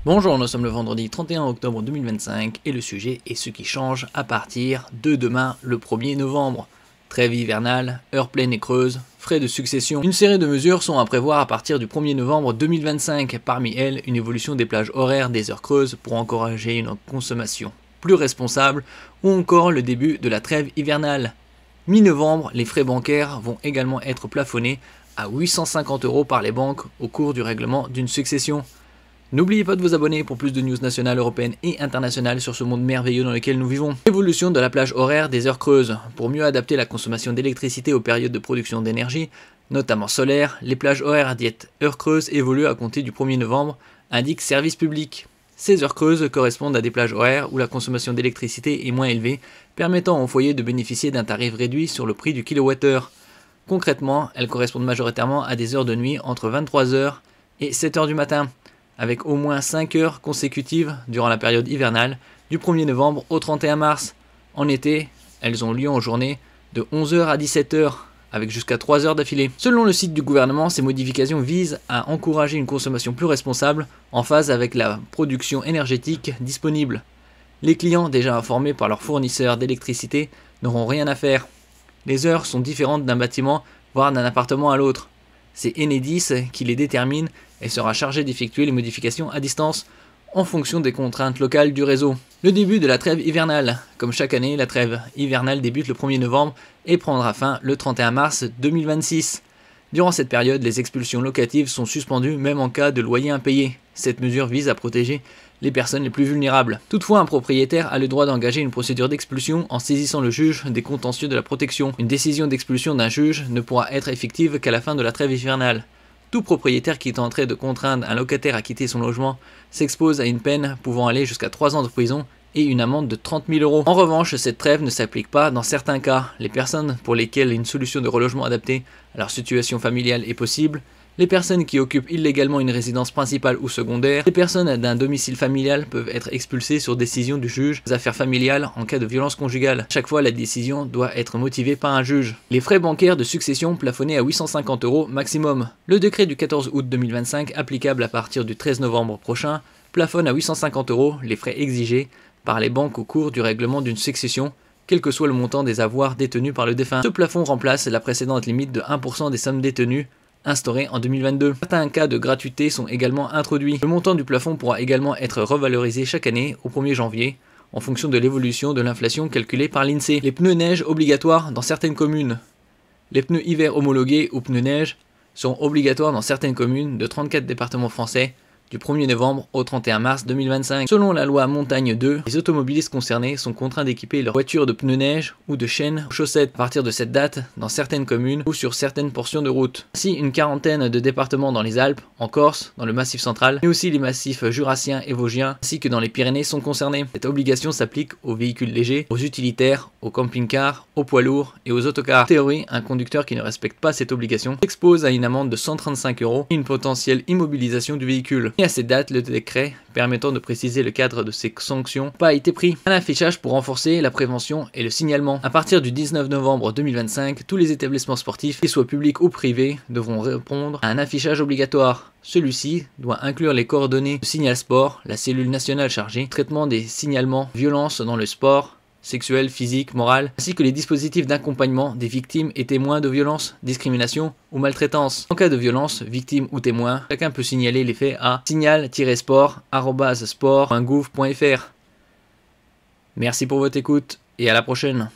Bonjour, nous sommes le vendredi 31 octobre 2025 et le sujet est ce qui change à partir de demain le 1er novembre. Trêve hivernale, heure pleine et creuse, frais de succession. Une série de mesures sont à prévoir à partir du 1er novembre 2025. Parmi elles, une évolution des plages horaires des heures creuses pour encourager une consommation plus responsable ou encore le début de la trêve hivernale. Mi-novembre, les frais bancaires vont également être plafonnés à 850 € par les banques au cours du règlement d'une succession. N'oubliez pas de vous abonner pour plus de news nationales, européennes et internationales sur ce monde merveilleux dans lequel nous vivons. Évolution de la plage horaire des heures creuses. Pour mieux adapter la consommation d'électricité aux périodes de production d'énergie, notamment solaire, les plages horaires dites heures creuses évoluent à compter du 1er novembre, indique Service Public. Ces heures creuses correspondent à des plages horaires où la consommation d'électricité est moins élevée, permettant aux foyers de bénéficier d'un tarif réduit sur le prix du kilowattheure. Concrètement, elles correspondent majoritairement à des heures de nuit entre 23 h et 7 h du matin, avec au moins 5 heures consécutives durant la période hivernale du 1er novembre au 31 mars. En été, elles ont lieu en journée de 11 h à 17 h, avec jusqu'à 3 heures d'affilée. Selon le site du gouvernement, ces modifications visent à encourager une consommation plus responsable en phase avec la production énergétique disponible. Les clients déjà informés par leurs fournisseurs d'électricité n'auront rien à faire. Les heures sont différentes d'un bâtiment, voire d'un appartement à l'autre. C'est Enedis qui les détermine et sera chargé d'effectuer les modifications à distance en fonction des contraintes locales du réseau. Le début de la trêve hivernale. Comme chaque année, la trêve hivernale débute le 1er novembre et prendra fin le 31 mars 2026. Durant cette période, les expulsions locatives sont suspendues même en cas de loyer impayé. Cette mesure vise à protéger les personnes les plus vulnérables. Toutefois, un propriétaire a le droit d'engager une procédure d'expulsion en saisissant le juge des contentieux de la protection. Une décision d'expulsion d'un juge ne pourra être effective qu'à la fin de la trêve hivernale. Tout propriétaire qui tenterait de contraindre un locataire à quitter son logement s'expose à une peine pouvant aller jusqu'à 3 ans de prison et une amende de 30 000 €. En revanche, cette trêve ne s'applique pas dans certains cas. Les personnes pour lesquelles une solution de relogement adaptée à leur situation familiale est possible, les personnes qui occupent illégalement une résidence principale ou secondaire, les personnes d'un domicile familial peuvent être expulsées sur décision du juge des affaires familiales en cas de violence conjugale. Chaque fois, la décision doit être motivée par un juge. Les frais bancaires de succession plafonnés à 850 € maximum. Le décret du 14 août 2025, applicable à partir du 13 novembre prochain, plafonne à 850 € les frais exigés par les banques au cours du règlement d'une succession, quel que soit le montant des avoirs détenus par le défunt. Ce plafond remplace la précédente limite de 1% des sommes détenues, instaurée en 2022. Certains cas de gratuité sont également introduits. Le montant du plafond pourra également être revalorisé chaque année au 1er janvier, en fonction de l'évolution de l'inflation calculée par l'INSEE. Les pneus neige obligatoires dans certaines communes. Les pneus hiver homologués ou pneus neige sont obligatoires dans certaines communes de 34 départements français, du 1er novembre au 31 mars 2025. Selon la loi Montagne 2, les automobilistes concernés sont contraints d'équiper leur voiture de pneus neige ou de chaînes aux chaussettes à partir de cette date dans certaines communes ou sur certaines portions de route. Ainsi, une quarantaine de départements dans les Alpes, en Corse, dans le Massif central, mais aussi les massifs jurassiens et vosgiens, ainsi que dans les Pyrénées sont concernés. Cette obligation s'applique aux véhicules légers, aux utilitaires, aux camping-cars, aux poids lourds et aux autocars. En théorie, un conducteur qui ne respecte pas cette obligation s'expose à une amende de 135 € et une potentielle immobilisation du véhicule. Et à cette date, le décret permettant de préciser le cadre de ces sanctions n'a pas été pris. Un affichage pour renforcer la prévention et le signalement. À partir du 19 novembre 2025, tous les établissements sportifs, qu'ils soient publics ou privés, devront répondre à un affichage obligatoire. Celui-ci doit inclure les coordonnées de Signal Sport, la cellule nationale chargée du traitement des signalements violences dans le sport, sexuelle, physique, morale, ainsi que les dispositifs d'accompagnement des victimes et témoins de violences, discrimination ou maltraitance. En cas de violence, victime ou témoin, chacun peut signaler les faits à signal-sport@sport.gouv.fr. Merci pour votre écoute et à la prochaine.